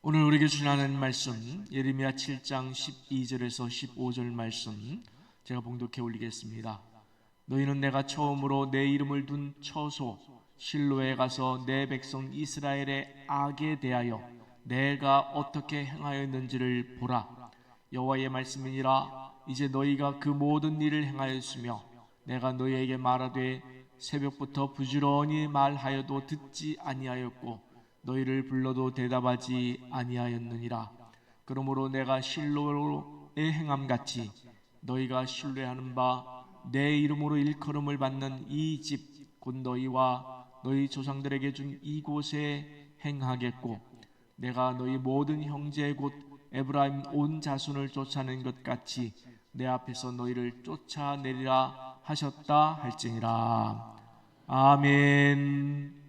오늘 우리에게 주신 하나님 말씀 예레미야 7장 12절에서 15절 말씀 제가 봉독해 올리겠습니다. 너희는 내가 처음으로 내 이름을 둔 처소 실로에 가서 내 백성 이스라엘의 악에 대하여 내가 어떻게 행하였는지를 보라. 여호와의 말씀이니라. 이제 너희가 그 모든 일을 행하였으며 내가 너희에게 말하되 새벽부터 부지런히 말하여도 듣지 아니하였고 너희를 불러도 대답하지 아니하였느니라. 그러므로 내가 실로의 행함같이 너희가 신뢰하는 바 내 이름으로 일컬음을 받는 이 집 곧 너희와 너희 조상들에게 준 이곳에 행하겠고 내가 너희 모든 형제 곧 에브라임 온 자손을 쫓아낸 것 같이 내 앞에서 너희를 쫓아내리라 하셨다 할지니라. 아멘.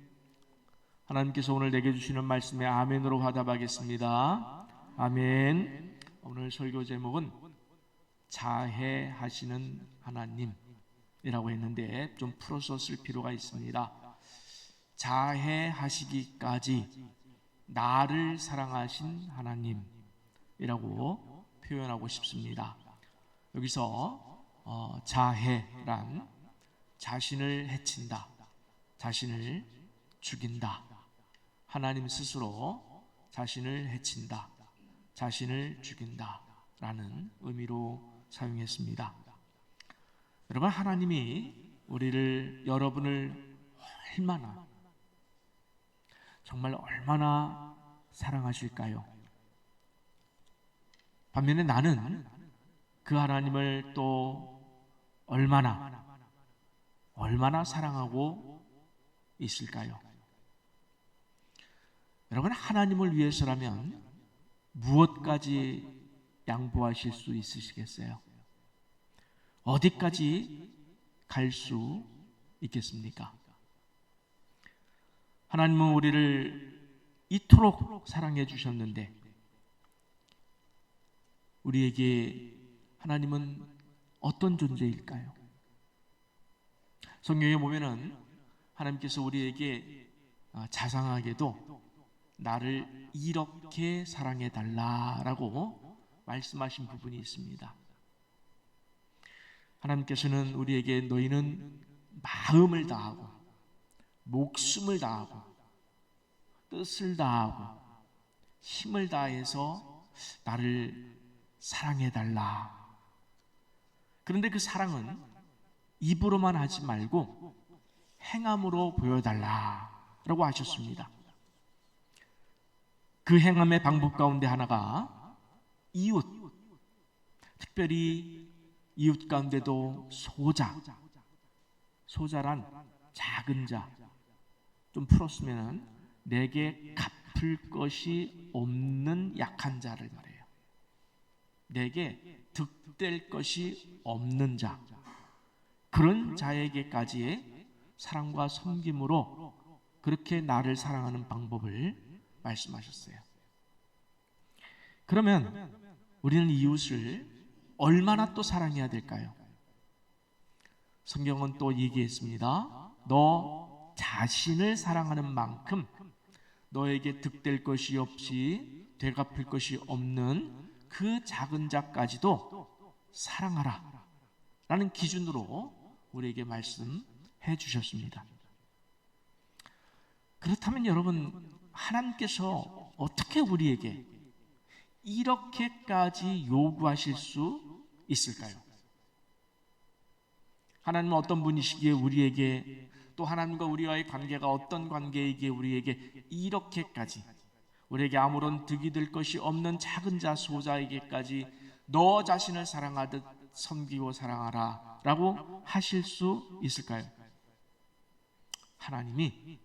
하나님께서 오늘 내게 주시는 말씀에 아멘으로 화답하겠습니다. 아멘. 오늘 설교 제목은 자애하시는 하나님이라고 했는데 좀 풀어서 쓸 필요가 있습니다. 자애하시기까지 나를 사랑하신 하나님이라고 표현하고 싶습니다. 여기서 자애란 자신을 해친다, 자신을 죽인다, 하나님 스스로 자신을 해친다, 자신을 죽인다 라는 의미로 사용했습니다. 여러분, 하나님이 여러분을 정말 얼마나 사랑하실까요? 반면에 나는 그 하나님을 또 얼마나 사랑하고 있을까요? 여러분, 하나님을 위해서라면 무엇까지 양보하실 수 있으시겠어요? 어디까지 갈 수 있겠습니까? 하나님은 우리를 이토록 사랑해 주셨는데 우리에게 하나님은 어떤 존재일까요? 성경에 보면은 하나님께서 우리에게 자상하게도 나를 이렇게 사랑해 달라라고 말씀하신 부분이 있습니다. 하나님께서는 우리에게 너희는 마음을 다하고 목숨을 다하고 뜻을 다하고 힘을 다해서 나를 사랑해 달라. 그런데 그 사랑은 입으로만 하지 말고 행함으로 보여달라라고 하셨습니다. 그 행함의 방법 가운데 하나가 이웃, 특별히 이웃 가운데도 소자란 작은 자, 좀 풀었으면 내게 갚을 것이 없는 약한 자를 말해요. 내게 득될 것이 없는 자, 그런 자에게까지의 사랑과 섬김으로 그렇게 나를 사랑하는 방법을 말씀하셨어요. 그러면 우리는 이웃을 얼마나 또 사랑해야 될까요? 성경은 또 얘기했습니다. 너 자신을 사랑하는 만큼 너에게 득될 것이 없이 되갚을 것이 없는 그 작은 자까지도 사랑하라 라는 기준으로 우리에게 말씀해 주셨습니다. 그렇다면 여러분, 하나님께서 어떻게 우리에게 이렇게까지 요구하실 수 있을까요? 하나님은 어떤 분이시기에 우리에게, 또 하나님과 우리와의 관계가 어떤 관계이기에 우리에게 이렇게까지, 우리에게 아무런 득이 될 것이 없는 작은 자 소자에게까지 너 자신을 사랑하듯 섬기고 사랑하라 라고 하실 수 있을까요? 하나님이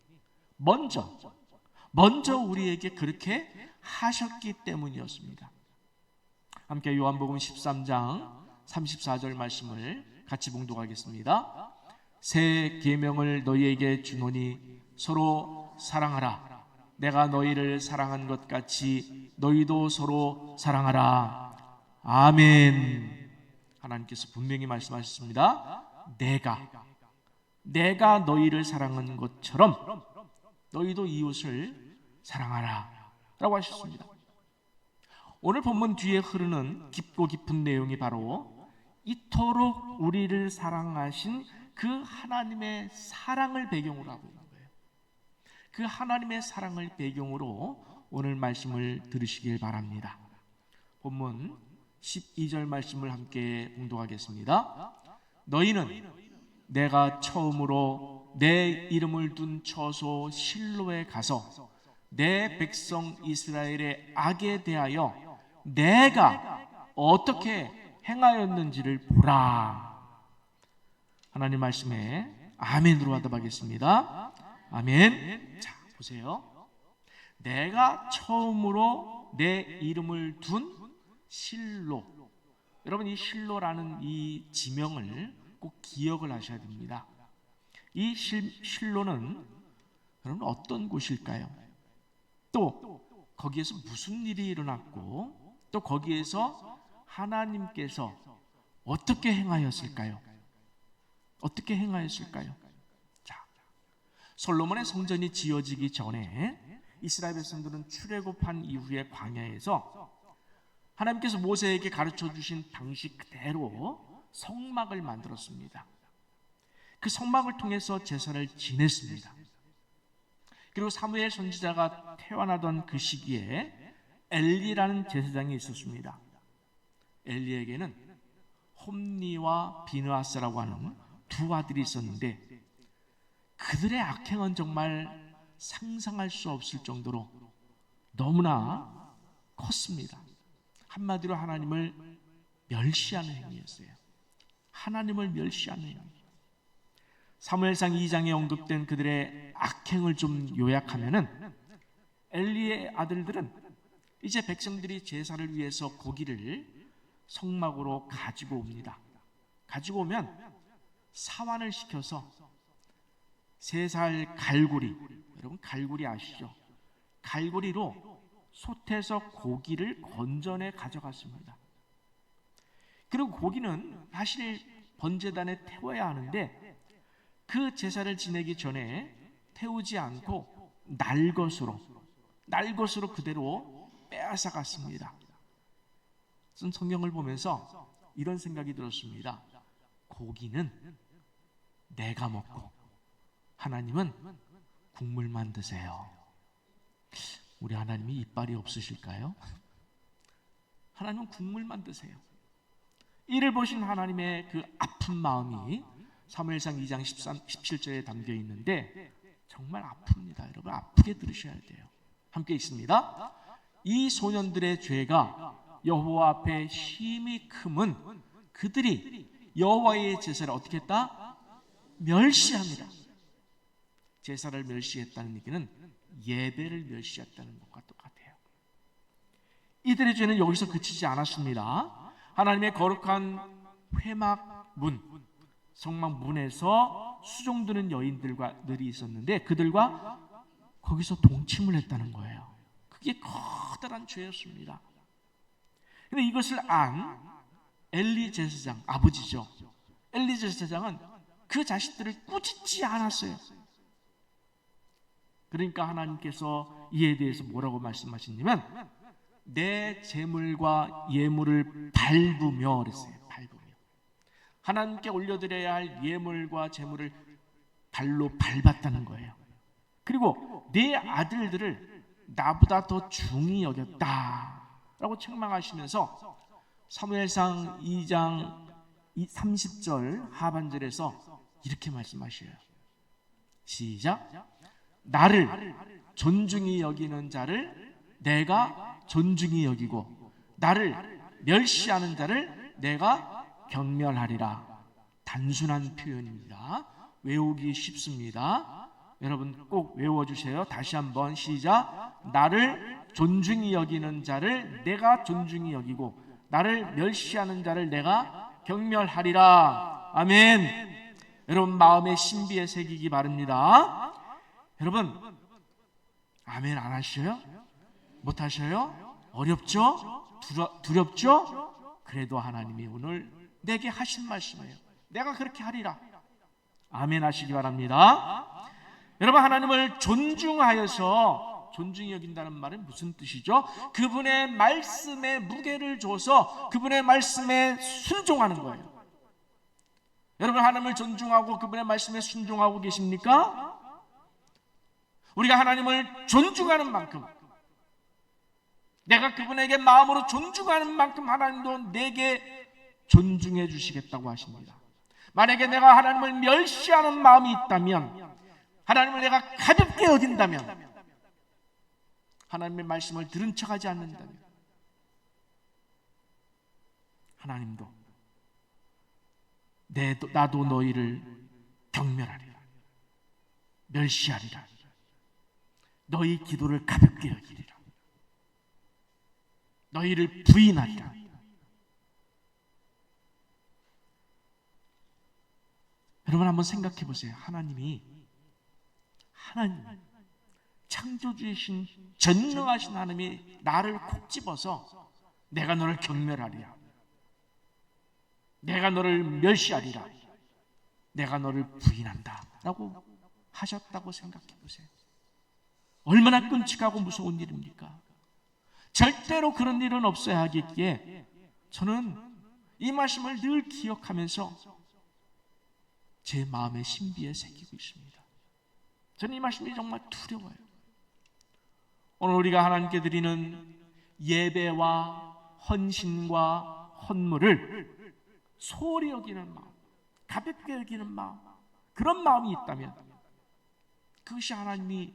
먼저 우리에게 그렇게 하셨기 때문이었습니다. 함께 요한복음 13장 34절 말씀을 같이 봉독하겠습니다. 새 계명을 너희에게 주노니 서로 사랑하라. 내가 너희를 사랑한 것 같이 너희도 서로 사랑하라. 아멘. 하나님께서 분명히 말씀하셨습니다. 내가 너희를 사랑한 것처럼 너희도 이웃을 사랑하라 라고 하셨습니다. 오늘 본문 뒤에 흐르는 깊고 깊은 내용이 바로 이토록 우리를 사랑하신 그 하나님의 사랑을 배경으로 하고 있는 거예요. 그 하나님의 사랑을 배경으로 오늘 말씀을 들으시길 바랍니다. 본문 12절 말씀을 함께 봉독하겠습니다. 너희는 내가 처음으로 내 이름을 둔 처소 실로에 가서 내 백성 이스라엘의 악에 대하여 내가 어떻게 행하였는지를 보라. 하나님 말씀에 아멘으로 화답하겠습니다. 아멘. 자, 보세요. 내가 처음으로 내 이름을 둔 실로. 여러분, 이 실로라는 이 지명을 꼭 기억을 하셔야 됩니다. 이 실로는 여러분 어떤 곳일까요? 또 거기에서 무슨 일이 일어났고 또 거기에서 하나님께서 어떻게 행하였을까요? 어떻게 행하였을까요? 자, 솔로몬의 성전이 지어지기 전에 이스라엘 백성들은 출애굽한 이후에 광야에서 하나님께서 모세에게 가르쳐 주신 방식 그대로 성막을 만들었습니다. 그 성막을 통해서 제사를 지냈습니다. 그리고 사무엘 선지자가 태어나던 그 시기에 엘리라는 제사장이 있었습니다. 엘리에게는 홈니와 비느하스라고 하는 두 아들이 있었는데 그들의 악행은 정말 상상할 수 없을 정도로 너무나 컸습니다. 한마디로 하나님을 멸시하는 행위였어요. 하나님을 멸시하는 행위. 사무엘상 2장에 언급된 그들의 악행을 좀 요약하면은 엘리의 아들들은 이제 백성들이 제사를 위해서 고기를 성막으로 가지고 옵니다. 가지고 오면 사환을 시켜서 3살 갈고리, 여러분 갈고리 아시죠? 갈고리로 솥에서 고기를 건져내 가져갔습니다. 그리고 고기는 사실 번제단에 태워야 하는데 그 제사를 지내기 전에 태우지 않고 날 것으로 그대로 빼앗아 갔습니다. 쓴 성경을 보면서 이런 생각이 들었습니다. 고기는 내가 먹고 하나님은 국물만 드세요. 우리 하나님이 이빨이 없으실까요? 하나님은 국물만 드세요. 이를 보신 하나님의 그 아픈 마음이 사무엘상 2장 17절에 담겨 있는데 정말 아픕니다. 여러분 아프게 들으셔야 돼요. 함께 읽습니다. 이 소년들의 죄가 여호와 앞에 심히 크면 그들이 여호와의 제사를 어떻게 했다? 멸시합니다. 제사를 멸시했다는 얘기는 예배를 멸시했다는 것과 똑같아요. 이들의 죄는 여기서 그치지 않았습니다. 하나님의 거룩한 회막문, 성막 문에서 수종드는 여인들이 있었는데 그들과 거기서 동침을 했다는 거예요. 그게 커다란 죄였습니다. 그런데 이것을 안 엘리 제사장, 아버지죠. 엘리 제사장은 그 자식들을 꾸짖지 않았어요. 그러니까 하나님께서 이에 대해서 뭐라고 말씀하시냐면 내 제물과 예물을 밟으며 그랬어요. 밟으며. 하나님께 올려드려야 할 예물과 제물을 발로 밟았다는 거예요. 그리고 내 아들들을 나보다 더 중히 여겼다라고 책망하시면서 사무엘상 2장 30절 하반절에서 이렇게 말씀하셔요. 시작. 나를 존중히 여기는 자를 내가 존중히 여기고 나를 멸시하는 자를 내가 경멸하리라. 단순한 표현입니다. 외우기 쉽습니다. 여러분 꼭 외워주세요. 다시 한번 시작. 나를 존중히 여기는 자를 내가 존중히 여기고 나를 멸시하는 자를 내가 경멸하리라. 아멘. 여러분 마음에 신비에 새기기 바랍니다. 여러분 아멘 안 하셔요? 못 하셔요? 어렵죠? 두렵죠? 그래도 하나님이 오늘 내게 하신 말씀이에요. 내가 그렇게 하리라. 아멘 하시기 바랍니다. 여러분 하나님을 존중하여서 존중히 여긴다는 말은 무슨 뜻이죠? 그분의 말씀에 무게를 줘서 그분의 말씀에 순종하는 거예요. 여러분, 하나님을 존중하고 그분의 말씀에 순종하고 계십니까? 우리가 하나님을 존중하는 만큼, 내가 그분에게 마음으로 존중하는 만큼 하나님도 내게 존중해 주시겠다고 하십니다. 만약에 내가 하나님을 멸시하는 마음이 있다면, 하나님을 내가 가볍게 여긴다면, 하나님의 말씀을 들은 척하지 않는다면, 하나님도 나도 너희를 경멸하리라, 멸시하리라, 너희 기도를 가볍게 여기리라, 너희를 부인하리라. 여러분, 한번 생각해 보세요. 하나님 창조주이신 전능하신 하나님이 나를 콕 집어서 내가 너를 경멸하리라, 내가 너를 멸시하리라, 내가 너를 부인한다 라고 하셨다고 생각해 보세요. 얼마나 끔찍하고 무서운 일입니까? 절대로 그런 일은 없어야 하겠기에 저는 이 말씀을 늘 기억하면서 제 마음의 신비에 새기고 있습니다. 저는 이 말씀이 정말 두려워요. 오늘 우리가 하나님께 드리는 예배와 헌신과 헌물을 소홀히 여기는 마음, 가볍게 여기는 마음, 그런 마음이 있다면 그것이 하나님을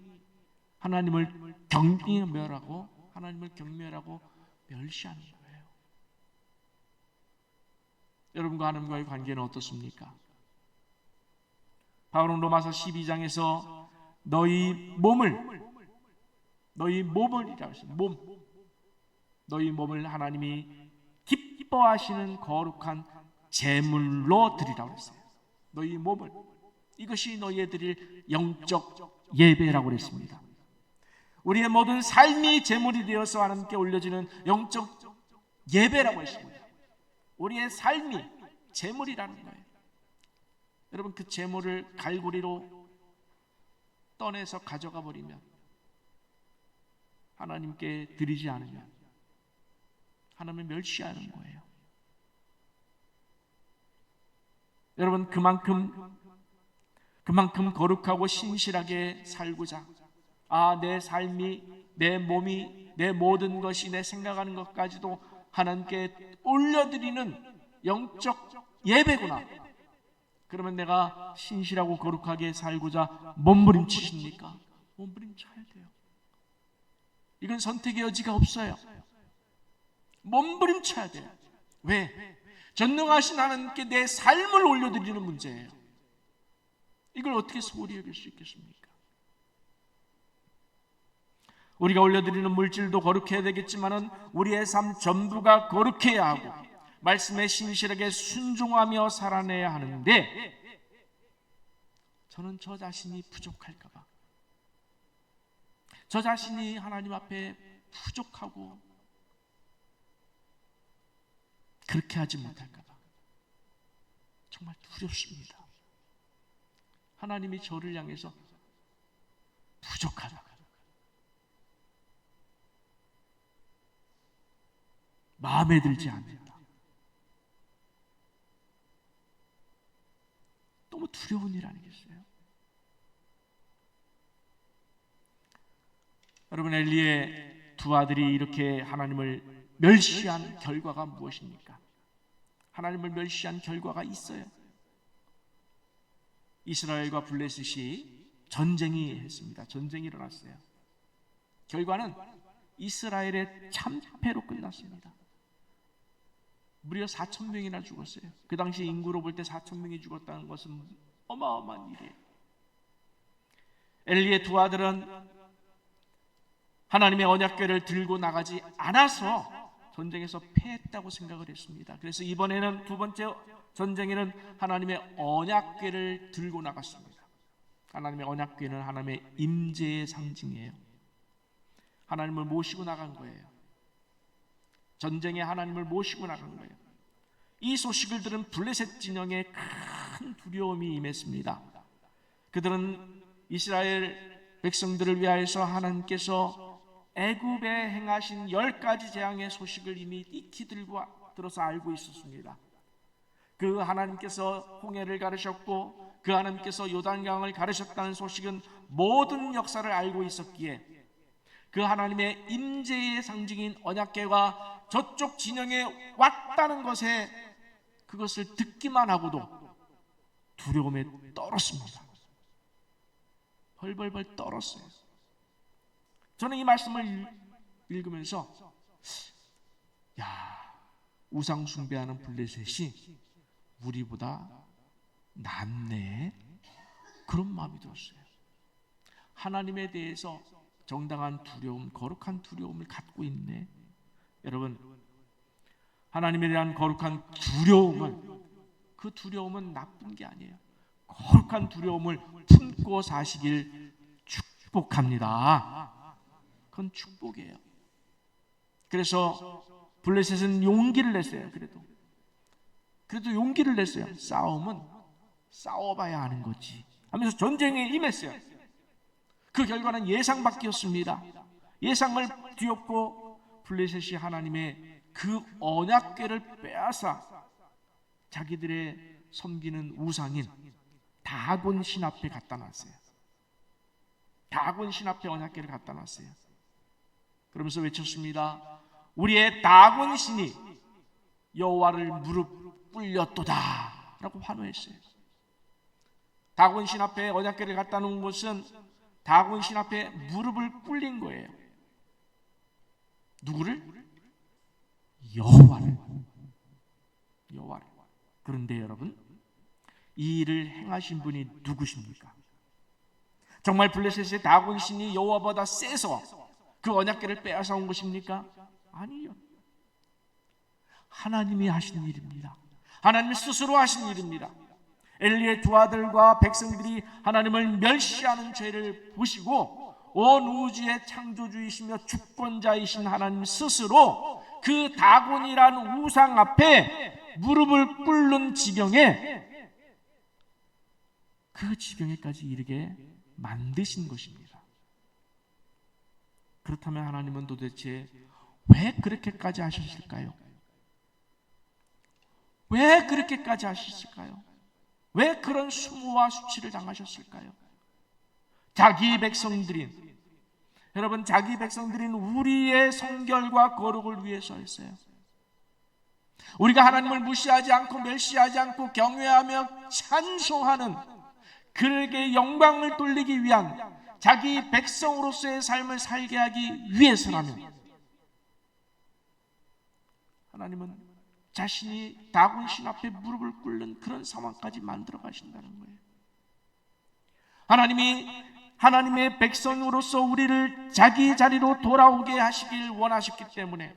경멸하고 하나님을 경멸하고 멸시하는 거예요. 여러분과 하나님과의 관계는 어떻습니까? 바울은 로마서 12장에서 너희 몸을이라고 했어요. 너희 몸을 하나님이 기뻐하시는 거룩한 제물로 드리라고 했어요. 너희 몸을, 이것이 너희에 드릴 영적 예배라고 했습니다. 우리의 모든 삶이 제물이 되어서 하나님께 올려지는 영적 예배라고 했습니다. 우리의 삶이 제물이라는 거예요. 여러분, 그 제물을 갈고리로 떠내서 가져가 버리면, 하나님께 드리지 않으면 하나님을 멸시하는 거예요. 여러분, 그만큼 거룩하고 신실하게 살고자, 내 삶이, 내 몸이, 내 모든 것이, 내 생각하는 것까지도 하나님께 올려드리는 영적 예배구나. 그러면 내가 신실하고 거룩하게 살고자 몸부림치십니까? 몸부림쳐야 돼요. 이건 선택의 여지가 없어요. 몸부림쳐야 돼요. 왜? 전능하신 하나님께 내 삶을 올려드리는 문제예요. 이걸 어떻게 소홀히 여길 수 있겠습니까? 우리가 올려드리는 물질도 거룩해야 되겠지만은 우리의 삶 전부가 거룩해야 하고 말씀에 신실하게 순종하며 살아내야 하는데, 저는 저 자신이 부족할까 봐, 저 자신이 하나님 앞에 부족하고 그렇게 하지 못할까 봐 정말 두렵습니다. 하나님이 저를 향해서 부족하다, 마음에 들지 않는다, 너무 두려운 일 아니겠어요? 여러분, 엘리의 두 아들이 이렇게 하나님을 멸시한 결과가 무엇입니까? 하나님을 멸시한 결과가 있어요. 이스라엘과 블레셋이 전쟁이 했습니다. 전쟁이 일어났어요. 결과는 이스라엘의 참패로 끝났습니다. 무려 4,000명이나 죽었어요. 그 당시 인구로 볼 때 4,000명이 죽었다는 것은 어마어마한 일이에요. 엘리의 두 아들은 하나님의 언약궤를 들고 나가지 않아서 전쟁에서 패했다고 생각을 했습니다. 그래서 이번에는 두 번째 전쟁에는 하나님의 언약궤를 들고 나갔습니다. 하나님의 언약궤는 하나님의 임재의 상징이에요. 하나님을 모시고 나간 거예요. 전쟁에 하나님을 모시고 나간 거예요. 이 소식을 들은 블레셋 진영에 큰 두려움이 임했습니다. 그들은 이스라엘 백성들을 위하여서 하나님께서 애굽에 행하신 10가지 재앙의 소식을 이미 익히 들어서 알고 있었습니다. 그 하나님께서 홍해를 가르셨고 그 하나님께서 요단강을 가르셨다는 소식은 모든 역사를 알고 있었기에 그 하나님의 임재의 상징인 언약궤가 저쪽 진영에 왔다는 것에 그것을 듣기만 하고도 두려움에 떨었습니다. 벌벌벌 떨었어요. 저는 이 말씀을 읽으면서 우상 숭배하는 블레셋이 우리보다 낫네, 그런 마음이 들었어요. 하나님에 대해서 정당한 두려움, 거룩한 두려움을 갖고 있네. 여러분, 하나님에 대한 거룩한 두려움은, 그 두려움은 나쁜 게 아니에요. 거룩한 두려움을 품고 사시길 축복합니다. 그건 축복이에요. 그래서 블레셋은 용기를 냈어요. 그래도 용기를 냈어요. 싸움은 싸워봐야 하는 거지 하면서 전쟁에 임했어요. 그 결과는 예상 밖이었습니다. 예상을 뒤엎고 블레셋이 하나님의 그 언약궤를 빼앗아 자기들의 섬기는 우상인 다곤 신 앞에 갖다 놨어요. 다곤 신 앞에 언약궤를 갖다 놨어요. 그러면서 외쳤습니다. 우리의 다곤 신이 여호와를 무릎 꿇렸도다 라고 환호했어요. 다곤 신 앞에 언약궤를 갖다 놓은 것은 다곤 신 앞에 무릎을 꿇린 거예요. 누구를? 여호와를. 그런데 여러분, 이 일을 행하신 분이 누구십니까? 정말 블레셋의 다곤 신이 여호와보다 세서 그 언약궤를 빼앗아 온 것입니까? 아니요. 하나님이 하신 일입니다. 하나님 스스로 하신 일입니다. 엘리의 두 아들과 백성들이 하나님을 멸시하는 죄를 보시고 온 우주의 창조주이시며 주권자이신 하나님 스스로 그 다곤이라는 우상 앞에 무릎을 꿇는 지경에, 그 지경에까지 이르게 만드신 것입니다. 그렇다면 하나님은 도대체 왜 그렇게까지 하셨을까요? 왜 그렇게까지 하셨을까요? 왜 그런 수모와 수치를 당하셨을까요? 자기 백성들인, 여러분, 자기 백성들인 우리의 성결과 거룩을 위해서였어요. 우리가 하나님을 무시하지 않고 멸시하지 않고 경외하며 찬송하는, 그에게 영광을 돌리기 위한 자기 백성으로서의 삶을 살게 하기 위해서라면 하나님은 자신이 다곤 신 앞에 무릎을 꿇는 그런 상황까지 만들어 가신다는 거예요. 하나님이 하나님의 백성으로서 우리를 자기 자리로 돌아오게 하시길 원하셨기 때문에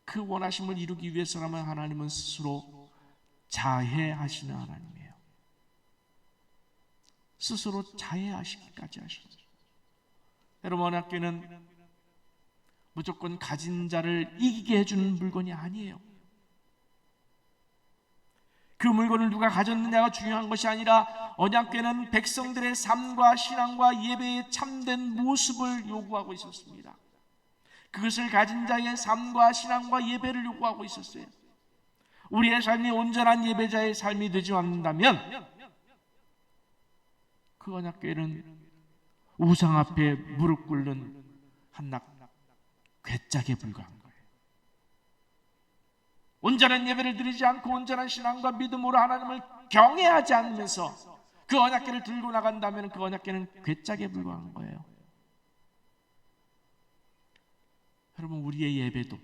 그 원하심을 이루기 위해서라면 하나님은 스스로 자해하시는 하나님이에요. 스스로 자해하시기까지 하셨어요. 여러분, 언약궤는 무조건 가진 자를 이기게 해주는 물건이 아니에요. 그 물건을 누가 가졌느냐가 중요한 것이 아니라 언약궤는 백성들의 삶과 신앙과 예배의 참된 모습을 요구하고 있었습니다. 그것을 가진 자의 삶과 신앙과 예배를 요구하고 있었어요. 우리의 삶이 온전한 예배자의 삶이 되지 않는다면 그 언약궤는 우상 앞에 무릎 꿇는 한낱 괴짝에 불과한 거예요. 온전한 예배를 드리지 않고 온전한 신앙과 믿음으로 하나님을 경외하지 않으면서 그 언약궤를 들고 나간다면 그 언약궤는 괴짝에 불과한 거예요. 여러분, 우리의 예배도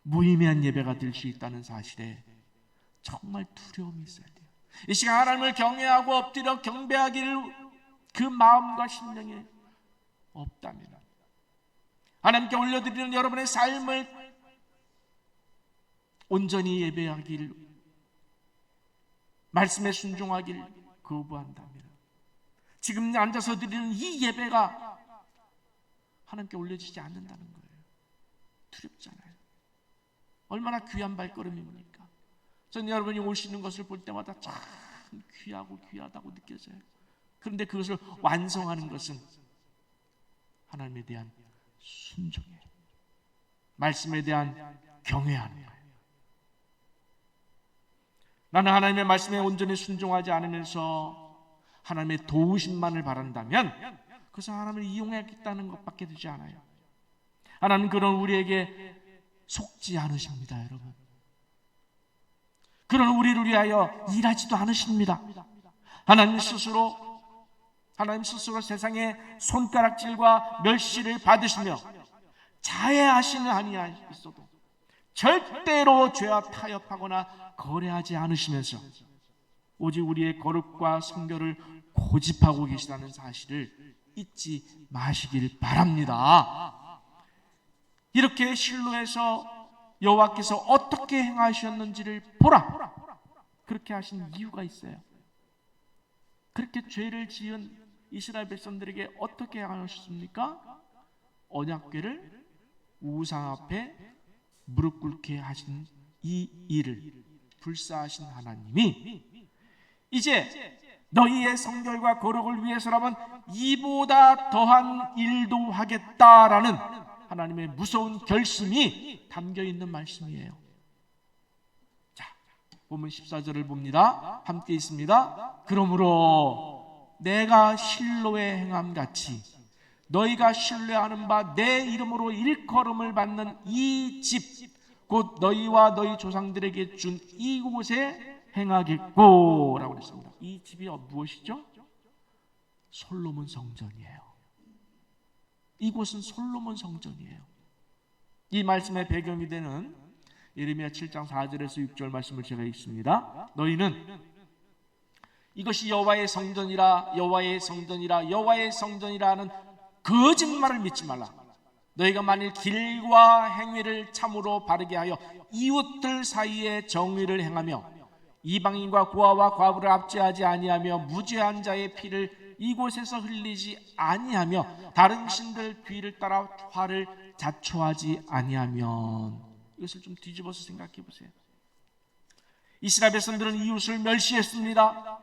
무의미한 예배가 될 수 있다는 사실에 정말 두려움이 있어야 돼요. 이 시간 하나님을 경외하고 엎드려 경배하기를 그 마음과 심령이 없다면 하나님께 올려드리는 여러분의 삶을 온전히 예배하길, 말씀에 순종하길 거부한다면 지금 앉아서 드리는 이 예배가 하나님께 올려지지 않는다는 거예요. 두렵잖아요. 얼마나 귀한 발걸음입니까? 전 여러분이 오시는 것을 볼 때마다 참 귀하고 귀하다고 느껴져요. 그런데 그것을 완성하는 것은 하나님에 대한 순종이에요. 말씀에 대한 경외하는 거예요. 나는 하나님의 말씀에 온전히 순종하지 않으면서 하나님의 도우심만을 바란다면 그것은 하나님을 이용하겠다는 것밖에 되지 않아요. 하나님은 그런 우리에게 속지 않으십니다, 여러분. 그런 우리를 위하여 일하지도 않으십니다. 하나님 스스로 세상의 손가락질과 멸시를 받으시며 자애하시는 아니하시어도 절대로 죄와 타협하거나 거래하지 않으시면서 오직 우리의 거룩과 성결을 고집하고 계시다는 사실을 잊지 마시길 바랍니다. 이렇게 실로에서 여호와께서 어떻게 행하셨는지를 보라. 그렇게 하신 이유가 있어요. 그렇게 죄를 지은 이스라엘 백성들에게 어떻게 행하셨습니까? 언약궤를 우상 앞에 무릎 꿇게 하신 이 일을 불사하신 하나님이 이제 너희의 성결과 거룩을 위해서라면 이보다 더한 일도 하겠다라는 하나님의 무서운 결심이 담겨있는 말씀이에요. 자, 본문 14절을 봅니다. 함께 있습니다. 그러므로 내가 실로에 행함같이 너희가 신뢰하는 바 내 이름으로 일컬음을 받는 이 집 곧 너희와 너희 조상들에게 준 이곳에 행하겠고 라고 했습니다. 이 집이 무엇이죠? 솔로몬 성전이에요. 이곳은 솔로몬 성전이에요. 이 말씀의 배경이 되는 예레미야 7장 4절에서 6절 말씀을 제가 읽습니다. 너희는 이것이 여호와의 성전이라 여호와의 성전이라 여호와의 성전이라 하는 거짓말을 믿지 말라. 너희가 만일 길과 행위를 참으로 바르게 하여 이웃들 사이에 정의를 행하며 이방인과 고아와 과부를 압제하지 아니하며 무죄한 자의 피를 이곳에서 흘리지 아니하며 다른 신들 뒤를 따라 화를 자초하지 아니하면, 이것을 좀 뒤집어서 생각해 보세요. 이스라엘 백성들은 이웃을 멸시했습니다.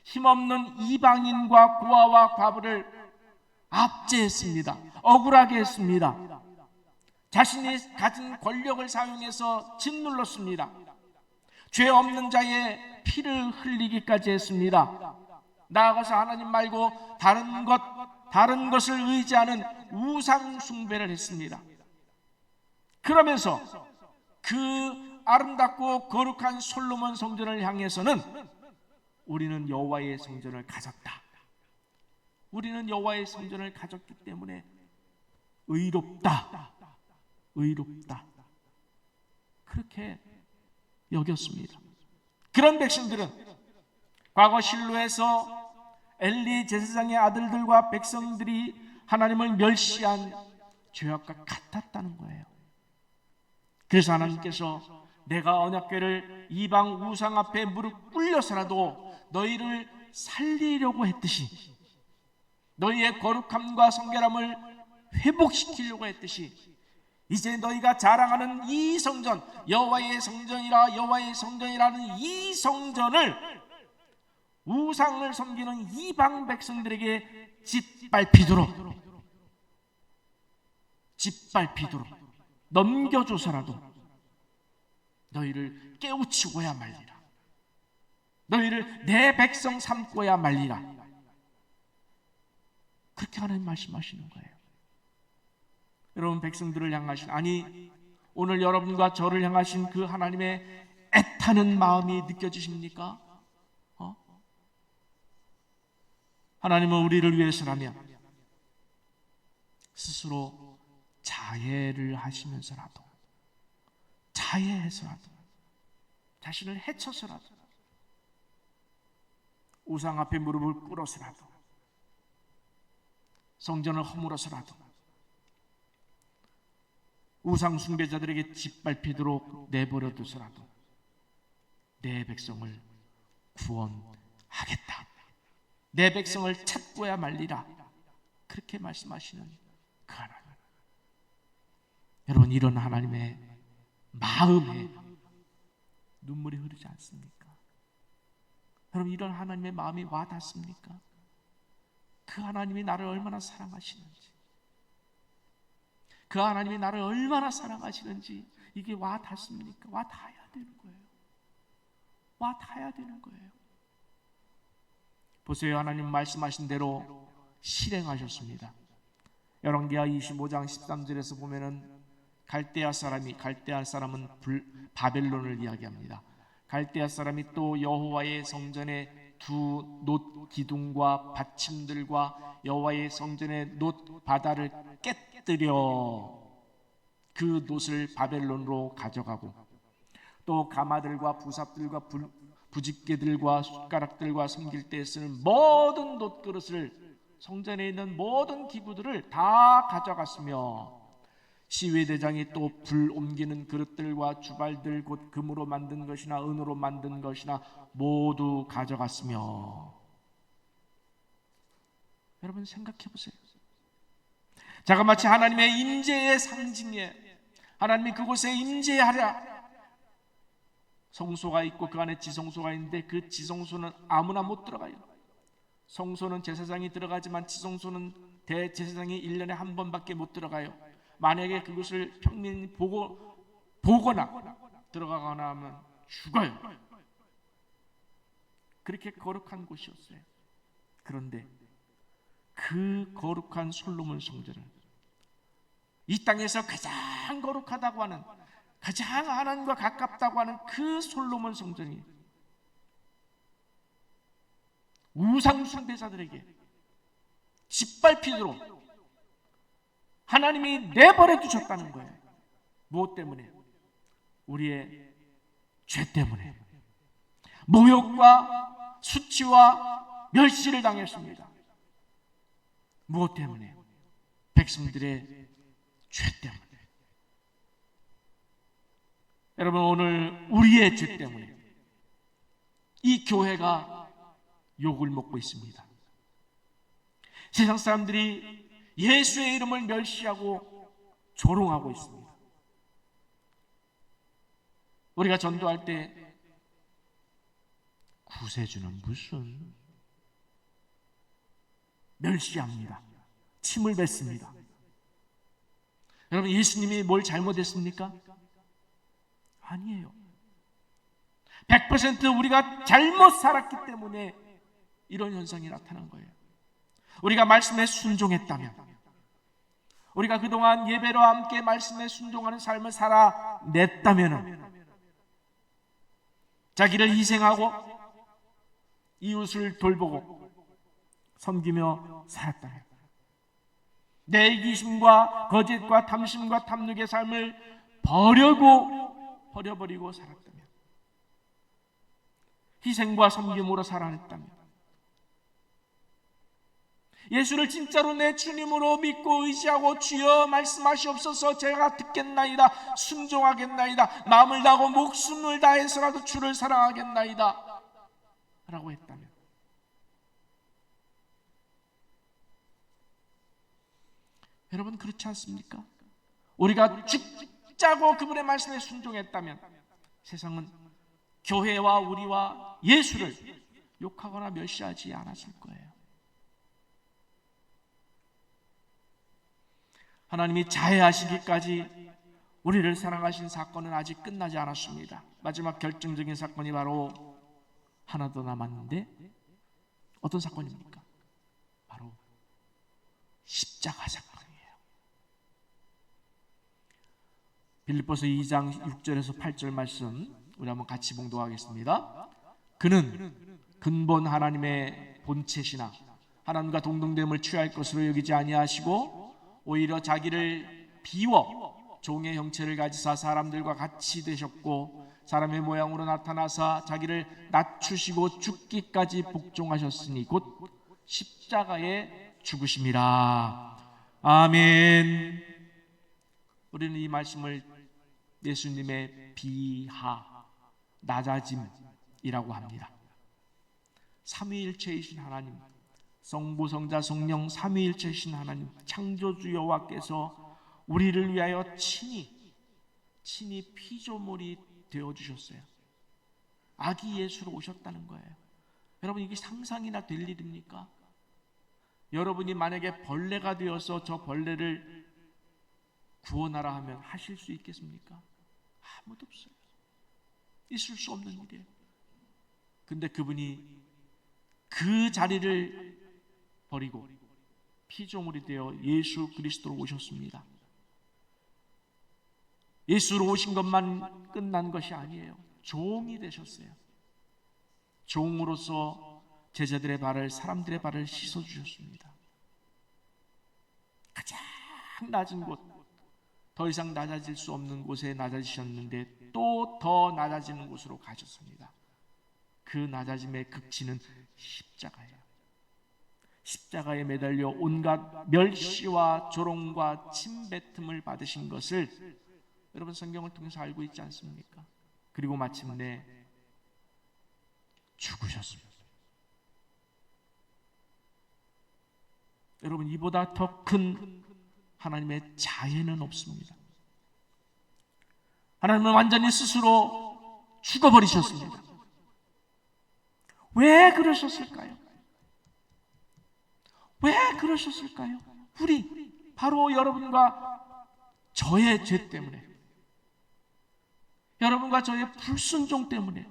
힘없는 이방인과 고아와 과부를 압제했습니다. 억울하게 했습니다. 자신이 가진 권력을 사용해서 짓눌렀습니다. 죄 없는 자의 피를 흘리기까지 했습니다. 나아가서 하나님 말고 다른 것을 의지하는 우상 숭배를 했습니다. 그러면서 그 아름답고 거룩한 솔로몬 성전을 향해서는 우리는 여호와의 성전을 가졌다. 우리는 여호와의 성전을 가졌기 때문에 의롭다. 그렇게 여겼습니다. 그런 백성들은 과거 실로에서 엘리 제사장의 아들들과 백성들이 하나님을 멸시한 죄악과 같았다는 거예요. 그래서 하나님께서 내가 언약궤를 이방 우상 앞에 무릎 꿇려서라도 너희를 살리려고 했듯이, 너희의 거룩함과 성결함을 회복시키려고 했듯이, 이제 너희가 자랑하는 이 성전, 여호와의 성전이라 여호와의 성전이라는 이 성전을 우상을 섬기는 이방 백성들에게 짓밟히도록 넘겨줘서라도 너희를 깨우치고야 말리라. 너희를 내 백성 삼고야 말리라. 그렇게 하나님 말씀하시는 거예요. 여러분, 백성들을 향하신, 아니 오늘 여러분과 저를 향하신 그 하나님의 애타는 마음이 느껴지십니까? 하나님은 우리를 위해서라면 스스로 자해를 하시면서라도, 자해해서라도, 자신을 해쳐서라도, 우상 앞에 무릎을 꿇어서라도, 성전을 허물어서라도, 우상 숭배자들에게 짓밟히도록 내버려 두서라도 내 백성을 구원하겠다. 내 백성을 찾고야 말리라. 그렇게 말씀하시는 그 하나님. 여러분, 이런 하나님의 마음에 눈물이 흐르지 않습니까? 여러분, 이런 하나님의 마음이 와닿습니까? 그 하나님이 나를 얼마나 사랑하시는지, 그 하나님이 나를 얼마나 사랑하시는지 이게 와 닿습니까? 와 닿아야 되는 거예요. 와 닿아야 되는 거예요. 보세요. 하나님 말씀하신 대로 실행하셨습니다. 열왕기하 25장 13절에서 보면은 갈대아 사람은 바벨론을 이야기합니다. 갈대아 사람이 또 여호와의 성전의 두 놋 기둥과 받침들과 여호와의 성전의 놋 바다를 깨뜨려 그 놋을 바벨론으로 가져가고, 또 가마들과 부삽들과 부집개들과 숟가락들과 섬길 때 쓰는 모든 놋그릇을, 성전에 있는 모든 기구들을 다 가져갔으며, 시위대장이 또 불 옮기는 그릇들과 주발들, 곧 금으로 만든 것이나 은으로 만든 것이나 모두 가져갔으며. 여러분 생각해 보세요. 자그마치 하나님의 임재의 상징이에요. 하나님이 그곳에 임재하랴. 성소가 있고 그 안에 지성소가 있는데 그 지성소는 아무나 못 들어가요. 성소는 제사장이 들어가지만 지성소는 대제사장이 1년에 한 번밖에 못 들어가요. 만약에 그것을 평민이 보거나 들어가거나 하면 죽어요. 그렇게 거룩한 곳이었어요. 그런데 그 거룩한 솔로몬 성전을, 이 땅에서 가장 거룩하다고 하는, 가장 하나님과 가깝다고 하는 그 솔로몬 성전이 우상 숭배자들에게 짓밟히도록 하나님이 내버려 두셨다는 거예요. 무엇 때문에? 우리의 죄 때문에 모욕과 수치와 멸시를 당했습니다. 무엇 때문에? 백성들의 죄 때문에. 여러분, 오늘 우리의 죄 때문에 이 교회가 욕을 먹고 있습니다. 세상 사람들이 예수의 이름을 멸시하고 조롱하고 있습니다. 우리가 전도할 때 구세주는 무슨, 멸시합니다. 침을 뱉습니다. 여러분, 예수님이 뭘 잘못했습니까? 아니에요. 100% 우리가 잘못 살았기 때문에 이런 현상이 나타난 거예요. 우리가 말씀에 순종했다면, 우리가 그동안 예배로 함께 말씀에 순종하는 삶을 살아냈다면, 자기를 희생하고 이웃을 돌보고 섬기며 살았다면, 내 이기심과 거짓과 탐심과 탐욕의 삶을 버려버리고 살았다면, 희생과 섬김으로 살아냈다면, 예수를 진짜로 내 주님으로 믿고 의지하고 주여 말씀하시옵소서, 제가 듣겠나이다, 순종하겠나이다, 마음을 다하고 목숨을 다해서라도 주를 사랑하겠나이다 라고 했다면, 여러분 그렇지 않습니까? 우리가 죽자고 그분의 말씀에 순종했다면 세상은 교회와 우리와 예수를 욕하거나 멸시하지 않았을 거예요. 하나님이 자해하시기까지 우리를 사랑하신 사건은 아직 끝나지 않았습니다. 마지막 결정적인 사건이 바로 하나 더 남았는데, 어떤 사건입니까? 바로 십자가 사건이에요. 빌립보서 2장 6절에서 8절 말씀 우리 한번 같이 봉독하겠습니다. 그는 근본 하나님의 본체시나 하나님과 동등됨을 취할 것으로 여기지 아니하시고 오히려 자기를 비워 종의 형체를 가지사 사람들과 같이 되셨고 사람의 모양으로 나타나사 자기를 낮추시고 죽기까지 복종하셨으니 곧 십자가에 죽으심이라. 아멘. 우리는 이 말씀을 예수님의 비하, 낮아짐이라고 합니다. 삼위일체이신 하나님, 성부, 성자, 성령 삼위일체이신 하나님, 창조주 여호와께서 우리를 위하여 친히 피조물이 되어주셨어요. 아기 예수로 오셨다는 거예요. 여러분, 이게 상상이나 될 일입니까? 여러분이 만약에 벌레가 되어서 저 벌레를 구원하라 하면 하실 수 있겠습니까? 아무도 없어요. 있을 수 없는 일이에요. 근데 그분이 그 자리를 버리고 피조물이 되어 예수 그리스도로 오셨습니다. 예수로 오신 것만 끝난 것이 아니에요. 종이 되셨어요. 종으로서 제자들의 발을, 사람들의 발을 씻어주셨습니다. 가장 낮은 곳, 더 이상 낮아질 수 없는 곳에 낮아지셨는데 또 더 낮아지는 곳으로 가셨습니다. 그 낮아짐의 극치는 십자가예요. 십자가에 매달려 온갖 멸시와 조롱과 침뱉음을 받으신 것을 여러분 성경을 통해서 알고 있지 않습니까? 그리고 마침내 죽으셨습니다. 여러분, 이보다 더 큰 하나님의 자애는 없습니다. 하나님은 완전히 스스로 죽어버리셨습니다. 왜 그러셨을까요? 왜 그러셨을까요? 바로 여러분과 저의 죄 때문에, 여러분과 저의 불순종 때문에,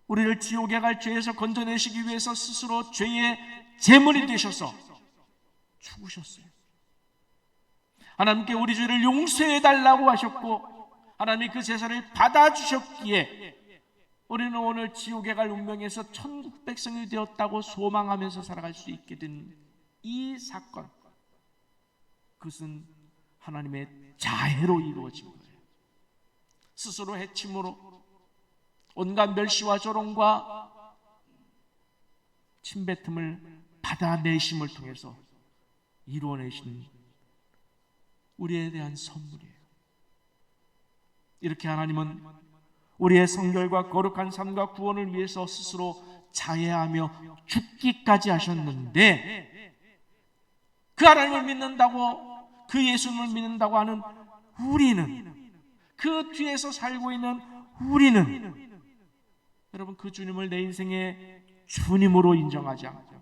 우리를 지옥에 갈 죄에서 건져내시기 위해서 스스로 죄의 제물이 되셔서 죽으셨어요. 하나님께 우리 죄를 용서해달라고 하셨고 하나님이 그 제사를 받아주셨기에 우리는 오늘 지옥에 갈 운명에서 천국 백성이 되었다고 소망하면서 살아갈 수 있게 된 이 사건, 그것은 하나님의 자애로 이루어진 거예요. 스스로 해침으로 온갖 멸시와 조롱과 침뱉음을 받아내심을 통해서 이루어내신 우리에 대한 선물이에요. 이렇게 하나님은 우리의 성결과 거룩한 삶과 구원을 위해서 스스로 자애하며 죽기까지 하셨는데, 그 하나님을 믿는다고, 그 예수님을 믿는다고 하는 우리는, 그 뒤에서 살고 있는 우리는, 여러분, 그 주님을 내 인생의 주님으로 인정하지 않고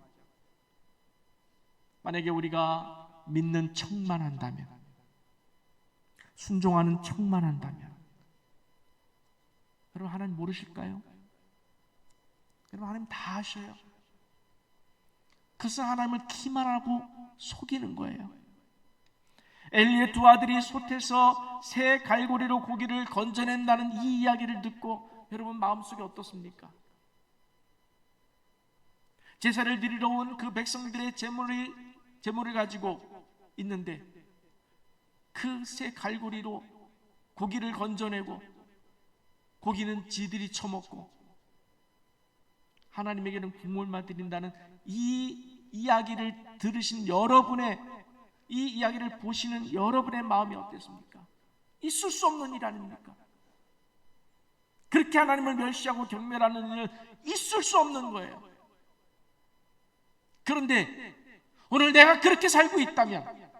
만약에 우리가 믿는 척만 한다면, 순종하는 척만 한다면, 여러분, 하나님 모르실까요? 여러분, 하나님 다 아셔요. 그래서 하나님을 기만하고 속이는 거예요. 엘리의 두 아들이 솥에서 새 갈고리로 고기를 건져낸다는 이 이야기를 듣고 여러분 마음속에 어떻습니까? 제사를 드리러 온 그 백성들의 제물을 가지고 있는데 그 새 갈고리로 고기를 건져내고 고기는 지들이 처먹고 하나님에게는 국물만 드린다는 이 이야기를 들으신 여러분의, 이 이야기를 보시는 여러분의 마음이 어땠습니까? 있을 수 없는 일 아닙니까? 그렇게 하나님을 멸시하고 경멸하는 일은 있을 수 없는 거예요. 그런데 오늘 내가 그렇게 살고 있다면,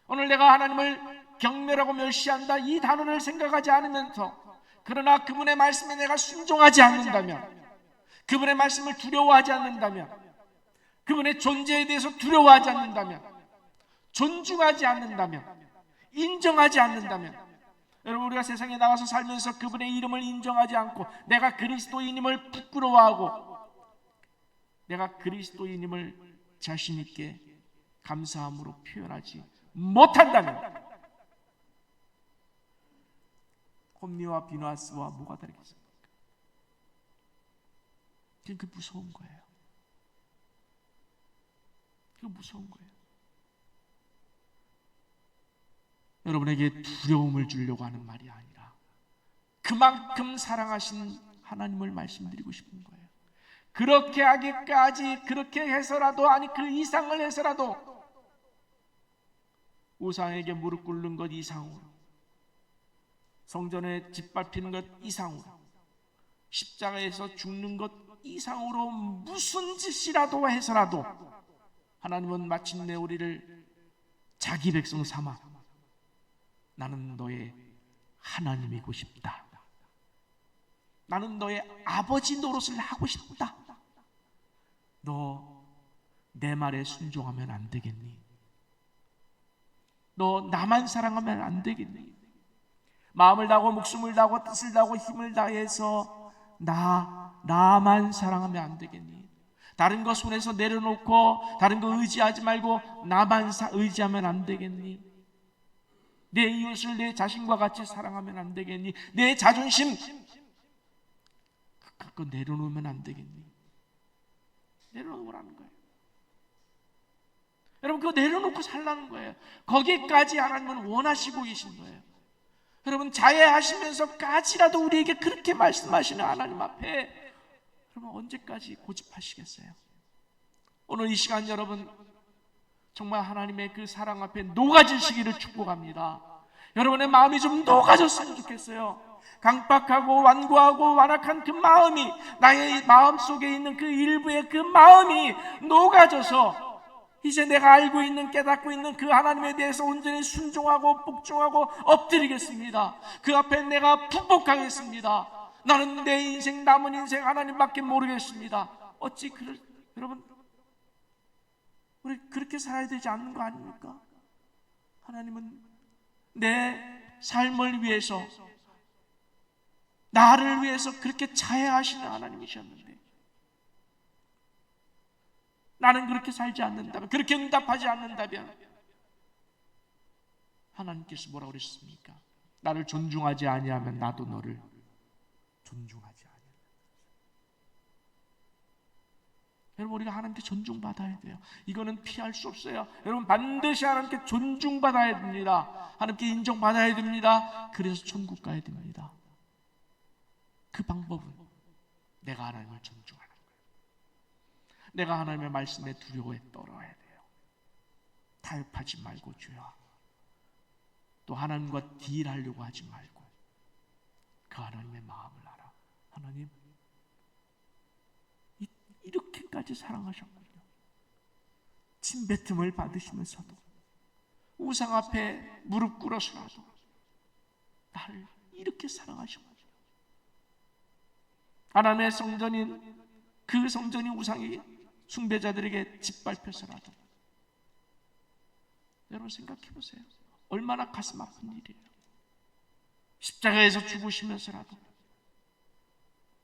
오늘 내가 하나님을 경멸하고 멸시한다 이 단어를 생각하지 않으면서, 그러나 그분의 말씀에 내가 순종하지 않는다면, 그분의 말씀을 두려워하지 않는다면, 그분의 존재에 대해서 두려워하지 않는다면, 존중하지 않는다면, 인정하지 않는다면, 여러분, 우리가 세상에 나가서 살면서 그분의 이름을 인정하지 않고 내가 그리스도인임을 부끄러워하고 내가 그리스도인임을 자신 있게 감사함으로 표현하지 못한다면 홈리와 비누아스와 뭐가 다르겠습니까? 그게 무서운 거예요. 그게 무서운 거예요. 여러분에게 두려움을 주려고 하는 말이 아니라 그만큼 사랑하신 하나님을 말씀드리고 싶은 거예요. 그렇게 하기까지, 그렇게 해서라도, 아니 그 이상을 해서라도 우상에게 무릎 꿇는 것 이상으로, 성전에 짓밟히는 것 이상으로, 십자가에서 죽는 것 이상으로 무슨 짓이라도 해서라도 하나님은 마침내 우리를 자기 백성 삼아 나는 너의 하나님이고 싶다, 나는 너의 아버지 노릇을 하고 싶다, 너 내 말에 순종하면 안 되겠니? 너 나만 사랑하면 안 되겠니? 마음을 다하고 목숨을 다하고 뜻을 다하고 힘을 다해서 나만 사랑하면 안 되겠니? 다른 거 손에서 내려놓고 다른 거 의지하지 말고 나만 의지하면 안 되겠니? 내 이웃을 내 자신과 같이 사랑하면 안 되겠니? 내 자존심 그거 내려놓으면 안 되겠니? 내려놓으라는 거예요. 여러분, 그거 내려놓고 살라는 거예요. 거기까지 하나님은 원하시고 계신 거예요. 여러분, 자해하시면서까지라도 우리에게 그렇게 말씀하시는 하나님 앞에 여러분 언제까지 고집하시겠어요? 오늘 이 시간 여러분 정말 하나님의 그 사랑 앞에 녹아지시기를 축복합니다. 여러분의 마음이 좀 녹아졌으면 좋겠어요. 강박하고 완고하고 완악한 그 마음이, 나의 마음 속에 있는 그 일부의 그 마음이 녹아져서 이제 내가 알고 있는, 깨닫고 있는 그 하나님에 대해서 온전히 순종하고 복종하고 엎드리겠습니다. 그 앞에 내가 푹복하겠습니다. 나는 내 인생, 남은 인생 하나님밖에 모르겠습니다. 어찌 여러분, 우리 그렇게 살아야 되지 않는 거 아닙니까? 하나님은 내 삶을 위해서, 나를 위해서 그렇게 자애하시는 하나님이셨는데 나는 그렇게 살지 않는다면, 그렇게 응답하지 않는다면 하나님께서 뭐라고 그러셨습니까? 나를 존중하지 아니하면 나도 너를 존중하지 아니하리라. 여러분, 우리가 하나님께 존중받아야 돼요. 이거는 피할 수 없어요. 여러분, 반드시 하나님께 존중받아야 됩니다. 하나님께 인정받아야 됩니다. 그래서 천국 가야 됩니다. 그 방법은 내가 하나님을 존중하는 거예요. 내가 하나님의 말씀에 두려워에 떨어야 돼요. 타협하지 말고 주여, 또 하나님과 딜하려고 하지 말고 그 하나님의 마음을 알아. 하나님, 이렇게까지 사랑하셨군요. 침뱉음을 받으시면서도 우상 앞에 무릎 꿇어서라도 나를 이렇게 사랑하셨군요. 하나님의 성전인 그 성전이 우상이 숭배자들에게 짓밟혀서라도, 여러분 생각해 보세요. 얼마나 가슴 아픈 일이에요. 십자가에서 죽으시면서라도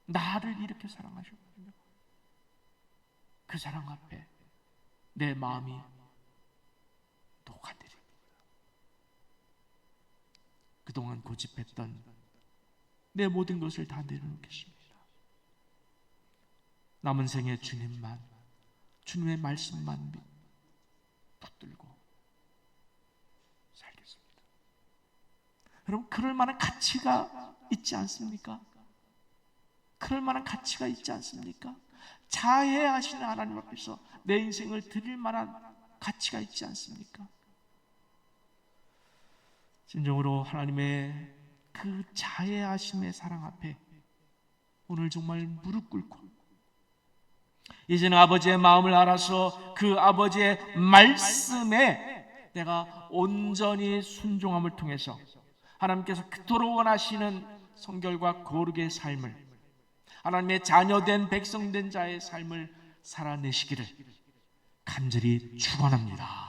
나를 이렇게 사랑하셨거든요. 그 사랑 앞에 내 마음이 녹아들입니다. 그동안 고집했던 내 모든 것을 다 내려놓겠습니다. 남은 생에 주님만, 주님의 말씀만 붙들고 살겠습니다. 여러분, 그럴 만한 가치가 있지 않습니까? 그럴 만한 가치가 있지 않습니까? 자애하시는 하나님 앞에서 내 인생을 드릴 만한 가치가 있지 않습니까? 진정으로 하나님의 그 자애하심의 사랑 앞에 오늘 정말 무릎 꿇고 이제는 아버지의 마음을 알아서 그 아버지의 말씀에 내가 온전히 순종함을 통해서 하나님께서 그토록 원하시는 성결과 거룩의 삶을, 하나님의 자녀된 백성된 자의 삶을 살아내시기를 간절히 축원합니다.